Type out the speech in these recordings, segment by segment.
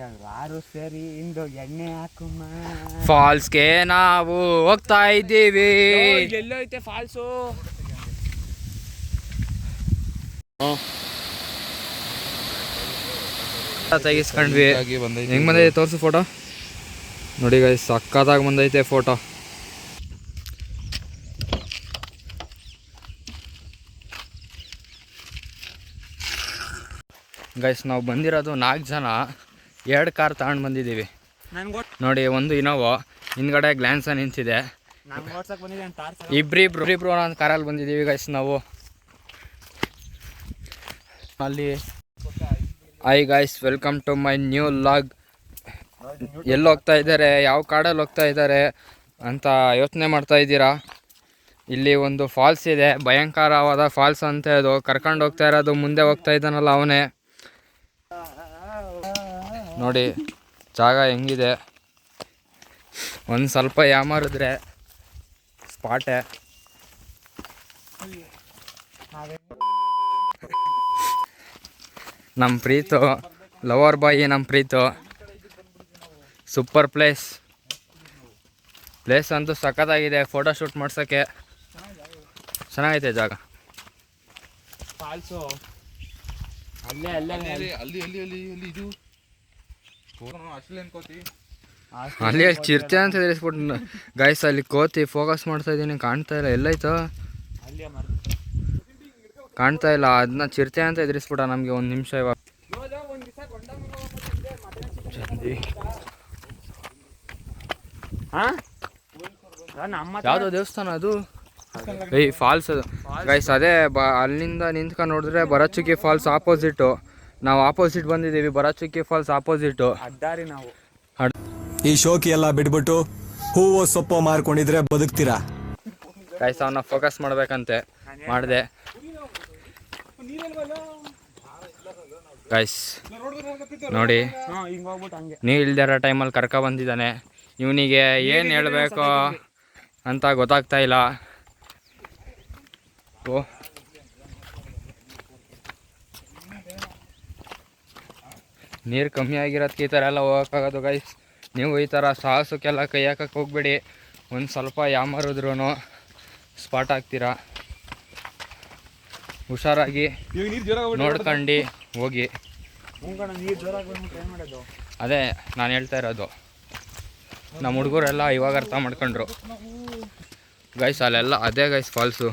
ಯಾರು ಸೇರಿ ಇಂದು ಎಣ್ಣೆ ಹಾಕುಮ್ಮ. ಫಾಲ್ಸ್ಗೆ ನಾವು ಹೋಗ್ತಾ ಇದ್ದೀವಿ. ಎಲ್ಲೋ ಐತೆ ಫಾಲ್ಸು. ತೆಗಿಸ್ಕೊಂಡ್ವಿ. ಹೆಂಗ್ ಬಂದೈತೆ ತೋರಿಸು ಫೋಟೋ. ನೋಡಿ ಗೈಸ್ ಸಕ್ಕತ್ತಾಗಿ ಬಂದೈತೆ ಫೋಟೋ. ಗೈಸ್ ನಾವು ಬಂದಿರೋದು 4 ಜನ, 2 ಕಾರ್ ತಗೊಂಡು ಬಂದಿದ್ದೀವಿ. ನೋಡಿ, ಒಂದು ಇನೋವಾ, ಹಿಂದ್ಗಡೆ ಗ್ಲಾನ್ಸ ನಿಂತಿದೆ. ಇಬ್ರಿಬ್ರು ಒಂದು ಕಾರಲ್ಲಿ ಬಂದಿದ್ದೀವಿ ಗೈಸ್ ನಾವು. ಅಲ್ಲಿ hi guys, welcome to my new vlog. ಎಲ್ಲಿ ಹೋಗ್ತಾ ಇದ್ದಾರೆ, ಯಾವ ಕಾಡಲ್ಲಿ ಹೋಗ್ತಾ ಇದ್ದಾರೆ ಅಂತ ಯೋಚನೆ ಮಾಡ್ತಾ ಇದ್ದೀರಾ. ಇಲ್ಲಿ ಒಂದು ಫಾಲ್ಸ್ ಇದೆ, ಭಯಂಕರವಾದ ಫಾಲ್ಸ್ ಅಂತ. ಅದು ಕರ್ಕೊಂಡು ಹೋಗ್ತಾ ಇರೋದು ಮುಂದೆ ಹೋಗ್ತಾ ಇದ್ದಾನಲ್ಲ ಅವನೇ. ನೋಡಿ ಜಾಗ ಹೆಂಗಿದೆ, ಒಂದು ಸ್ವಲ್ಪ ಯಾಮಾರಿದ್ರೆ ಸ್ಪಾಟೆ. ನಮ್ಮ ಪ್ರೀತು, ಲವರ್ ಬಾಯಿ ನಮ್ಮ ಪ್ರೀತು. ಸೂಪರ್ ಪ್ಲೇಸ್ ಅಂತೂ ಸಖತ್ತಾಗಿದೆ. ಫೋಟೋ ಶೂಟ್ ಮಾಡ್ಸೋಕ್ಕೆ ಚೆನ್ನಾಗೈತೆ ಜಾಗ. ಫಾಲ್ಸು ಅಲ್ಲಿ ಚಿರ್ತೆ ಅಂತ ತಿಳಿಸ್ಬಿಟ್ಟು ಗೈಸ್, ಅಲ್ಲಿ ಕೋತಿ ಫೋಕಸ್ ಮಾಡ್ತಾ ಇದ್ದೀನಿ, ಕಾಣ್ತಾ ಇಲ್ಲ. ಎಲ್ಲೈತೋ ಕಾಣ್ತಾ ಇಲ್ಲ. ಅದನ್ನ ಚಿರ್ತೆ ಅಂತ ಎದುರಿಸ್ಬಿಟ್ಟ ನಮಗೆ. 1 ನಿಮಿಷ ಇವಾಗ. ಯಾವುದೋ ದೇವಸ್ಥಾನ ಅದು. ಫಾಲ್ಸ್ ಅದು ಗೈಸ್. ಅದೇ ಅಲ್ಲಿಂದ ನಿಂತ್ಕೊಂಡು ನೋಡಿದ್ರೆ ಬರಚುಕ್ಕಿ ಫಾಲ್ಸ್ ಆಪೋಸಿಟ್ಟು. ನಾವು ಆಪೋಸಿಟ್ ಬಂದಿದ್ದೀವಿ, ಬರಚುಕ್ಕಿ ಫಾಲ್ಸ್ ಆಪೋಸಿಟ್ಟು. ಅಡ್ಡಾರಿ ನಾವು. ಈ ಶೋಕಿ ಎಲ್ಲ ಬಿಟ್ಬಿಟ್ಟು ಹೂವು ಸೊಪ್ಪು ಮಾರ್ಕೊಂಡಿದ್ರೆ ಬದುಕ್ತೀರಾ ಗೈಸ್. ಅವನ್ನ ಫೋಕಸ್ ಮಾಡ್ಬೇಕಂತೆ ಮಾಡಿದೆ ಗೈಸ್. ನೋಡಿ, ನೀರು ಇಲ್ದಿರೋ ಟೈಮಲ್ಲಿ ಕರ್ಕ ಬಂದಿದ್ದಾನೆ. ಇವನಿಗೆ ಏನು ಹೇಳಬೇಕು ಅಂತ ಗೊತ್ತಾಗ್ತಾ ಇಲ್ಲ. ನೀರು ಕಮ್ಮಿ ಆಗಿರೋದಕ್ಕೆ ಈ ಥರ ಎಲ್ಲ ಹೋಗೋಕ್ಕಾಗೋದು ಗೈಸ್. ನೀವು ಈ ಥರ ಸಾಹಸಕ್ಕೆಲ್ಲ ಕೈ ಹಾಕಕ್ಕೆ ಹೋಗ್ಬೇಡಿ. ಒಂದು ಸ್ವಲ್ಪ ಯಾಮಾರಿದ್ರೂ ಸ್ಪಾಟ್ ಆಗ್ತೀರಾ. ಹುಷಾರಾಗಿ ನೋಡ್ಕೊಂಡು ಹೋಗಿ. ಅದೇ ನಾನು ಹೇಳ್ತಾ ಇರೋದು. ನಮ್ಮ ಹುಡುಗರೆಲ್ಲ ಇವಾಗ ಅರ್ಥ ಮಾಡ್ಕೊಂಡ್ರು ಗೈಸ್. ಅಲ್ಲೆಲ್ಲ ಅದೇ ಗೈಸ್ ಫಾಲ್ಸು.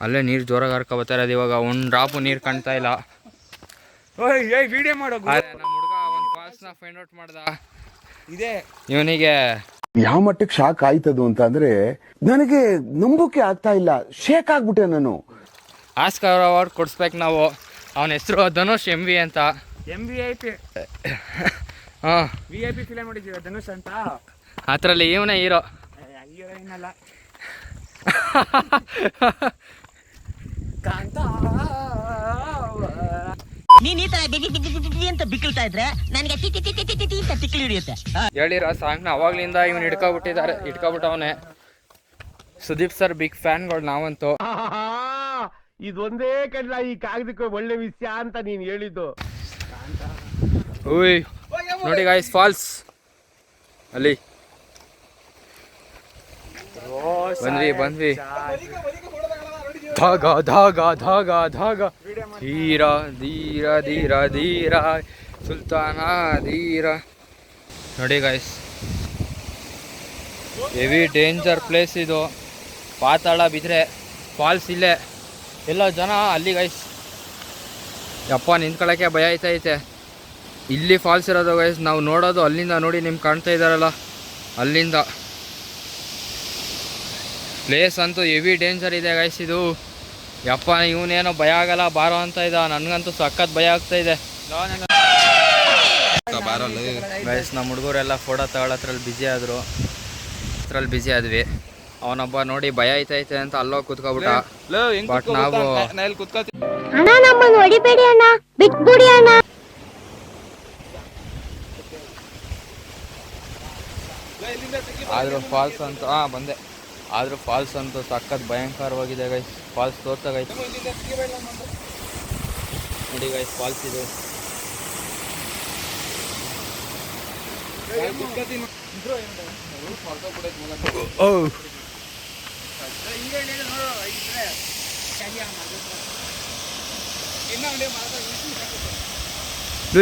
ಅಲ್ಲೇ ನೀರು ಜೋರಾಗಿ ಹರ್ಕೊಬತ್ತಾ ಇರೋದು. ಇವಾಗ ಒಂದು ಡ್ರಾಪು ನೀರು ಕಾಣ್ತಾ ಇಲ್ಲ. ನಮ್ಮ ಹುಡುಗ ಒಂದು ಫಾಲ್ಸ್ನ ಫೈಂಡ್ ಔಟ್ ಮಾಡ್ದ. ಇದೆ ಇವನಿಗೆ ಯಾವ ಮಟ್ಟಕ್ಕೆ ಶಾಕ್ ಆಯ್ತದು ಅಂತ ಅಂದ್ರೆ ನನಗೆ ನಂಬೋಕೆ ಆಗ್ತಾ ಇಲ್ಲ. ಶೇಕ್ ಆಗ್ಬಿಟ್ಟೆ ನಾನು. ಆಸ್ಕರ್ ಅವಾರ್ಡ್ ಕೊಡಿಸ್ಬೇಕು ನಾವು. ಅವನ ಹೆಸರು ಧನುಷ್ MV ಅಂತ. MVP ಹಾಂ, VIP ಫಿಲಮ್ ಮಾಡಿದ್ದೀವಿ ಧನುಷ್ ಅಂತ. ಅದರಲ್ಲಿ ಇವನೇ ಹೀರೋ. ಹೀರೋಯಿನ್ ಅಲ್ಲ. ನೀನ್ ಈ ತರ ಅಂತ ಬಿಕ್ಕಳ್ತಾ ಇದ್ರೆ ನನಗೆ ಅಂತ ತಿಕ್ಲಿ ಹಿಡಿಯುತ್ತೆ. ಹೇಳಿರೋ ಸಾಂಗ್ನ ಅವಾಗ್ಲಿಂದ ಇವನು ಇಟ್ಕೊಬಿಟ್ಟವನೆ. ಸುದೀಪ್ ಸರ್ ಬಿಗ್ ಫ್ಯಾನ್ಗಳು ನಾವಂತೂ. ಇದೊಂದೇ ಕಡ್ಲ ಈ ಕಾಗದಕ್ಕೆ ಒಳ್ಳೆ ವಿಷಯ ಅಂತ ನೀನ್ ಹೇಳಿದ್ದು. ಓಯ್ ನೋಡಿ ಗಾಯ್ಸ್, ಫಾಲ್ಸ್ ಅಲ್ಲಿ ಬಂದ್ವಿ. ಧಾಗ ಧಾಗ ಧಾಗ ಧಾಗ ಧೀರ ಧೀರ ಧೀರ ಧೀರ ಸುಲ್ತಾನ ಧೀರ. ನೋಡಿ ಗಾಯ್ಸ್, ಹೆವಿ ಡೇಂಜರ್ ಪ್ಲೇಸ್ ಇದು. ಪಾತಾಳ ಬಿದ್ರೆ ಫಾಲ್ಸ್ ಇಲ್ಲೇ. ಎಲ್ಲ ಜನ ಅಲ್ಲಿ ಗೈಸ್. ಯಪ್ಪ ನಿಂತ್ಕೊಳ್ಳೋಕ್ಕೆ ಭಯ ಐತೆ. ಇಲ್ಲಿ ಫಾಲ್ಸ್ ಇರೋದು ಗೈಸ್. ನಾವು ನೋಡೋದು ಅಲ್ಲಿಂದ. ನೋಡಿ, ನಿಮ್ಗೆ ಕಾಣ್ತಾ ಇದ್ದಾರಲ್ಲ ಅಲ್ಲಿಂದ. ಪ್ಲೇಸ್ ಅಂತೂ ಹೆವಿ ಡೇಂಜರ್ ಇದೆ ಗೈಸ್ ಇದು. ಯಪ್ಪ ಇವನೇನೋ ಭಯ ಆಗಲ್ಲ ಬಾರೋ ಅಂತ ಇದ್ದ. ನನಗಂತೂ ಸಖತ್ ಭಯ ಆಗ್ತಾ ಇದೆ ಗೈಸ್. ನಮ್ಮ ಹುಡುಗರೆಲ್ಲ ಫೋಟೋ ತಗೊಳ್ಳೋದ್ರಲ್ಲಿ ಬ್ಯುಸಿ ಆದ್ವಿ. ಅವನೊಬ್ಬ ನೋಡಿ ಭಯ ಐತೆ ಅಂತ ಅಲ್ಲೋಗಿ ಕೂತ್ಕೊಬಿಟ್ಟ. ಬಟ್ ನಾವು ಆದ್ರೂ ಫಾಲ್ಸ್ ಅಂತ ಬಂದೆ. ಆದ್ರೂ ಫಾಲ್ಸ್ ಅಂತೂ ಸಖತ್ ಭಯಂಕರವಾಗಿದೆ ಗೈಸ್. ಫಾಲ್ಸ್ ತೋರ್ಸಾಗೈತೆ ನೋಡಿ ಗೈಸ್. ಫಾಲ್ಸ್ ಇದು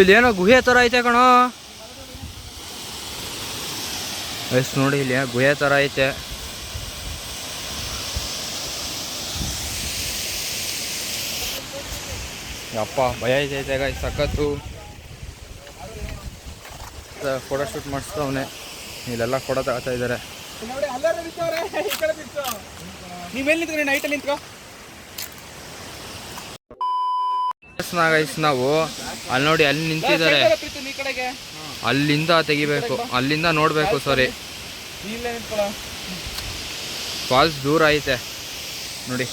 ಇಲ್ಲೇನೋ ಗುಹೆ ಥರ ಐತೆ ಕಣೋ. ಎಷ್ಟು ನೋಡಿ ಇಲ್ಲಿ ಗುಹೆ ಥರ ಐತೆ. ಯಪ್ಪ ಭಯ ಐತೈತೆ ಗಾಯ್ಸ್ ಸಖತ್ತು. ಫೋಟೋ ಶೂಟ್ ಮಾಡಿಸ್ತವನೆ. ಇಲ್ಲೆಲ್ಲ ಫೋಟೋ ತಗೋತಾ ಇದ್ದಾರೆ. ಗೈಸ್ ನಾವು ಅಲ್ಲಿ ನೋಡಿ ಅಲ್ಲಿ ನಿಂತಿದ್ದಾರೆ, ಅಲ್ಲಿಂದ ತೆಗಿಬೇಕು, ಅಲ್ಲಿಂದ ನೋಡಬೇಕು. ಸಾರಿ ಫಾಲ್ಸ್ ದೂರ ಐತೆ ನೋಡಿ.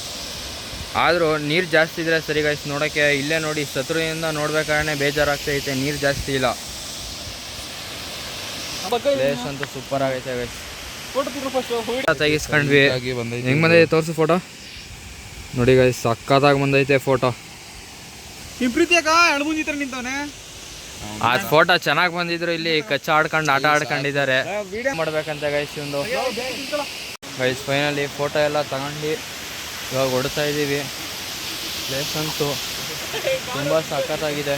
ಆದರೂ ನೀರು ಜಾಸ್ತಿ ಇದ್ರೆ ಸರಿ ಗೈಸ್ ನೋಡೋಕ್ಕೆ. ಇಲ್ಲೇ ನೋಡಿ ಶತ್ರುವಿಂದ ನೋಡ್ಬೇಕಾದ್ರೆ ಬೇಜಾರಾಗ್ತೈತೆ, ನೀರು ಜಾಸ್ತಿ ಇಲ್ಲ. ಪ್ಲೇಸ್ ಅಂತೂ ಸೂಪರ್ ಆಗೈತೆ ಗೈಸ್. ತೆಗಿಸ್ಕೊಂಡ್ವಿ. ಹೆಂಗೆ ಬಂದೈತೆ ತೋರಿಸು ಫೋಟೋ ನೋಡಿ ಗೈಸ್, ಸಕ್ಕತ್ತಾಗಿ ಬಂದೈತೆ ಫೋಟೋ. ಆ ಫೋಟೋ ಚೆನ್ನಾಗಿ ಬಂದಿದ್ರು. ಇಲ್ಲಿ ಕಚ್ಚ ಆಡ್ಕೊಂಡು ಆಟ ಆಡ್ಕೊಂಡಿದ್ದಾರೆ. ಮಾಡ್ಬೇಕಂತ ಗೈಸ್ ಒಂದು ಗೈಸ್. ಫೈನಲಿ ಫೋಟೋ ಎಲ್ಲ ತಗೊಂಡು ಇವಾಗ ಹೊಡ್ತಾ ಇದ್ದೀವಿ. ಪ್ಲೇಸ್ ಅಂತೂ ತುಂಬ ಸಖತ್ತಾಗಿದೆ.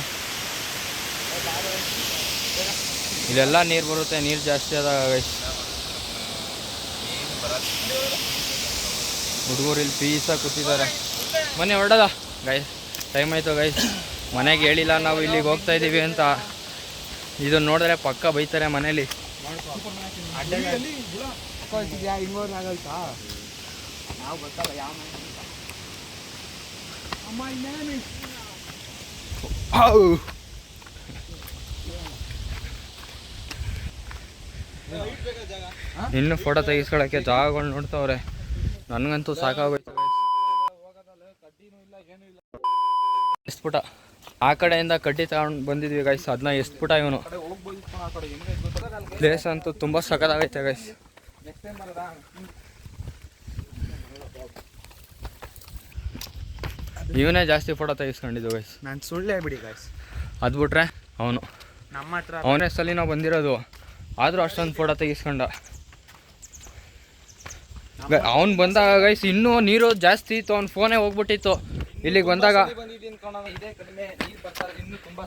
ಇಲ್ಲೆಲ್ಲ ನೀರು ಬರುತ್ತೆ, ನೀರು ಜಾಸ್ತಿ ಆದಾಗ ಗೈಸ್. ಹುಡುಗರು ಇಲ್ಲಿ ಪೀಸಾಗಿ ಕೂತಿದ್ದಾರೆ. ಮೊನ್ನೆ ಹೊರಡದ ಗೈಸ್, ಟೈಮ್ ಆಯಿತು ಗೈಸ್. ಮನೆಗೆ ಹೇಳಿಲ್ಲ ನಾವು ಇಲ್ಲಿಗೆ ಹೋಗ್ತಾ ಇದ್ದೀವಿ ಅಂತ. ಇದನ್ನು ನೋಡಿದ್ರೆ ಪಕ್ಕ ಬೈತಾರೆ ಮನೇಲಿ. ಇನ್ನು ಫೋಟೋ ತೆಗಿಸ್ಕೊಳಕ್ಕೆ ಜಾಗಗಳು ನೋಡ್ತಾವ್ರೆ. ನನಗಂತೂ ಸಾಕಾಗೋಯ್ತು. ಎಷ್ಟು ಪುಟ ಆ ಕಡೆಯಿಂದ ಕಡ್ಡಿ ತಗೊಂಡು ಬಂದಿದ್ವಿ ಗೈಸ್. ಅದನ್ನ ಎಷ್ಟು ಪುಟ ಇವನು. ಪ್ಲೇಸ್ ಅಂತೂ ತುಂಬ ಸಖತ್ತಾಗೈತೆ ಗೈಸ್. ಇವನೇ ಜಾಸ್ತಿ ಫೋಟೋ ತೆಗಿಸ್ಕೊಂಡಿದ್ದು ಗೈಸ್. ನಾನು ಸುಳ್ಳೆ ಬಿಡಿ ಗೈಸ್. ಅದು ಬಿಟ್ರೆ ಅವನು ನಮ್ಮ ಹತ್ರ ಅವನೇ ಸಲ ನಾವು ಬಂದಿರೋದು. ಆದರೂ ಅಷ್ಟೊಂದು ಫೋಟೋ ತೆಗಿಸ್ಕೊಂಡ. ಅವ್ನು ಬಂದಾಗ ಗೈಸ್ ಇನ್ನೂ ನೀರು ಜಾಸ್ತಿ ಇತ್ತು. ಅವ್ನು ಫೋನೇ ಹೋಗ್ಬಿಟ್ಟಿತ್ತು ಇಲ್ಲಿಗೆ ಬಂದಾಗ.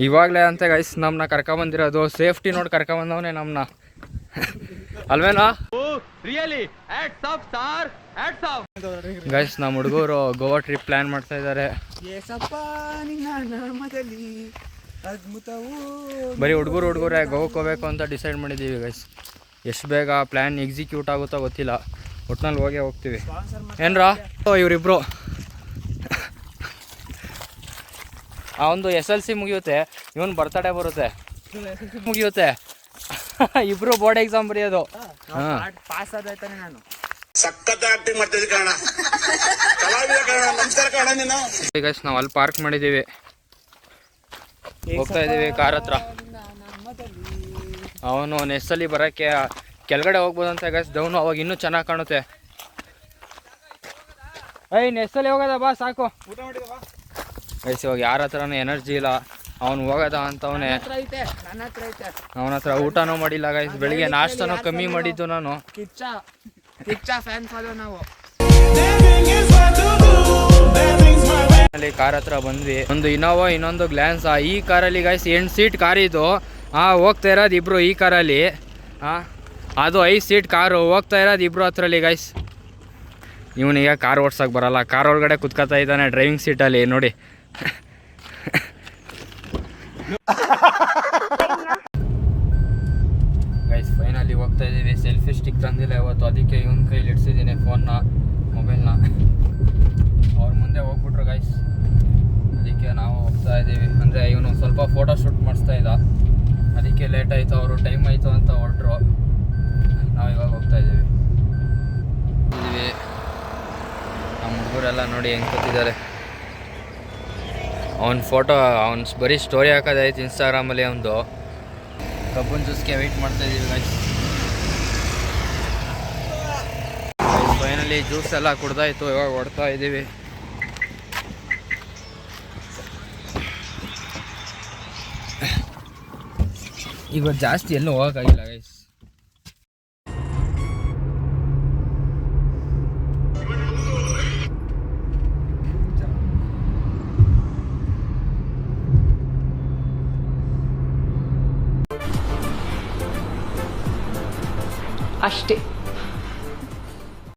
ಇವಾಗಲೇ ಅಂತ ಗೈಸ್ ನಮ್ಮನ್ನ ಕರ್ಕೊಂಬಂದಿರೋದು. ಸೇಫ್ಟಿ ನೋಡಿ ಕರ್ಕೊಂಬಂದವನೇ ನಮ್ಮನ್ನ, ಅಲ್ವೇನಾ ಗೈಸ್? ನಮ್ಮ ಹುಡುಗರು ಗೋವಾ ಟ್ರಿಪ್ ಪ್ಲ್ಯಾನ್ ಮಾಡ್ತಾ ಇದ್ದಾರೆ. ಬರೀ ಹುಡುಗರೇ ಗೋವಾಕ್ಕೆ ಹೋಗ್ಬೇಕು ಅಂತ ಡಿಸೈಡ್ ಮಾಡಿದ್ದೀವಿ ಗೈಸ್. ಎಷ್ಟು ಬೇಗ ಪ್ಲ್ಯಾನ್ ಎಕ್ಸಿಕ್ಯೂಟ್ ಆಗುತ್ತೋ ಗೊತ್ತಿಲ್ಲ. ಒಟ್ನಲ್ಲಿ ಹೋಗ್ತೀವಿ ಏನ್ರಾ? ಇವರಿಬ್ರು ಆ ಒಂದು SLC ಮುಗಿಯುತ್ತೆ, ಇವನು ಬರ್ತಡೇ ಬರುತ್ತೆ, ಮುಗಿಯುತ್ತೆ. ಇಬ್ರು ಬೋರ್ಡ್ ಎಕ್ಸಾಮ್ ಬರೆಯೋದು. ಪಾಸ್ ಆದಾಯ್ತಾನೆ ನಾನು. ಗೈಸ್ ನಾವು ಅಲ್ಲಿ ಪಾರ್ಕ್ ಮಾಡಿದ್ದೀವಿ, ಹೋಗ್ತಾ ಇದ್ದೀವಿ ಕಾರ್ ಹತ್ರ. ಅವನು ನೆಸ್ಸಲ್ಲಿ ಬರೋಕ್ಕೆ ಕೆಳಗಡೆ ಹೋಗ್ಬೋದಂತೆ ಗೈಸ್, ಡೌನು. ಅವಾಗ ಇನ್ನೂ ಚೆನ್ನಾಗಿ ಕಾಣುತ್ತೆ. ನೆಸ್ಸಲ್ಲಿ ಹೋಗೋದ ಬಾ ಸಾಕು ಗೈಸ್. ಇವಾಗ ಯಾರ ಹತ್ರನೂ ಎನರ್ಜಿ ಇಲ್ಲ. ಅವ್ನು ಹೋಗೋದ ಅಂತವನೇ. ಅವನ ಹತ್ರ ಊಟನೂ ಮಾಡಿಲ್ಲ ಗೈಸ್. ಬೆಳಿಗ್ಗೆ ನಾಷ್ಟನೂ ಕಮ್ಮಿ ಮಾಡಿದ್ದು ನಾನು. ಕಿಚ್ಚ ಫ್ಯಾನ್ಸ್ ಆದೋ ನಾವು. ಕಾರ್ ಹತ್ರ ಬಂದ್ವಿ. ಒಂದು ಇನೋವಾ, ಇನ್ನೊಂದು ಗ್ಲಾನ್ಸ್. ಈ ಕಾರಲ್ಲಿ ಗೈಸ್ 8 ಸೀಟ್ ಕಾರ್ ಇದು. ಹೋಗ್ತಾ ಇರೋದು ಇಬ್ರು ಈ ಕಾರಲ್ಲಿ. ಅದು 5 ಸೀಟ್ ಕಾರು. ಹೋಗ್ತಾ ಇರೋದು ಇಬ್ರು ಹತ್ರಲ್ಲಿ ಗೈಸ್. ಇವನಿಗೆ ಕಾರ್ ಓಡ್ಸೋಕೆ ಬರಲ್ಲ. ಕಾರ್ ಒಳಗಡೆ ಕುತ್ಕೊತಾ ಇದ್ದಾನೆ ಡ್ರೈವಿಂಗ್ ಸೀಟಲ್ಲಿ ನೋಡಿ. ಗೈಸ್ ಫೈನಲಿ ಹೋಗ್ತಾ ಇದ್ದೀವಿ. ಸೆಲ್ಫಿ ಸ್ಟಿಕ್ ತಂದಿಲ್ಲ ಇವತ್ತು, ಅದಕ್ಕೆ ಇವನ ಕೈಲಿ ಇಡ್ಸಿದ್ದೀನಿ ಫೋನ್ನ, ಮೊಬೈಲ್ನ. ಅವ್ರ ಮುಂದೆ ಹೋಗ್ಬಿಟ್ರು ಗೈಸ್, ಅದಕ್ಕೆ ನಾವು ಹೋಗ್ತಾ ಇದ್ದೀವಿ. ಅಂದರೆ ಇವನು ಸ್ವಲ್ಪ ಫೋಟೋ ಶೂಟ್ ಮಾಡಿಸ್ತಾ ಇದ್ದ, ಅದಕ್ಕೆ ಲೇಟ್ ಆಯಿತು. ಅವರು ಟೈಮ್ ಆಯಿತು ಅಂತ ಹೊರಟ್ರು. ನಾವು ಇವಾಗ ಹೋಗ್ತಾ ಇದ್ದೀವಿ. ನಮ್ಮ ಹುಡುಗರೆಲ್ಲ ನೋಡಿ ಹೆಂಗೆ ಕೂತಿದ್ದಾರೆ. ಅವ್ನ ಫೋಟೋ ಅವ್ನು ಬರೀ ಸ್ಟೋರಿ ಹಾಕೋದಾಯ್ತು ಇನ್ಸ್ಟಾಗ್ರಾಮಲ್ಲಿ. ಅವನದು ಕಬ್ಬನ್ ಜ್ಯೂಸ್ಗೆ ವೆಯ್ಟ್ ಮಾಡ್ತಾ ಇದ್ದೀವಿ ಗೈಸ್. ಫೈನಲಿ ಜ್ಯೂಸ್ ಎಲ್ಲ ಕುಡ್ದಾಯ್ತು, ಇವಾಗ ಹೊಡ್ತಾ ಇದ್ದೀವಿ. ಈಗ ಜಾಸ್ತಿ ಎಲ್ಲೂ ಹೋಗೋಕ್ಕಾಗಿಲ್ಲ ಗೈಸ್. ಅಷ್ಟೇ.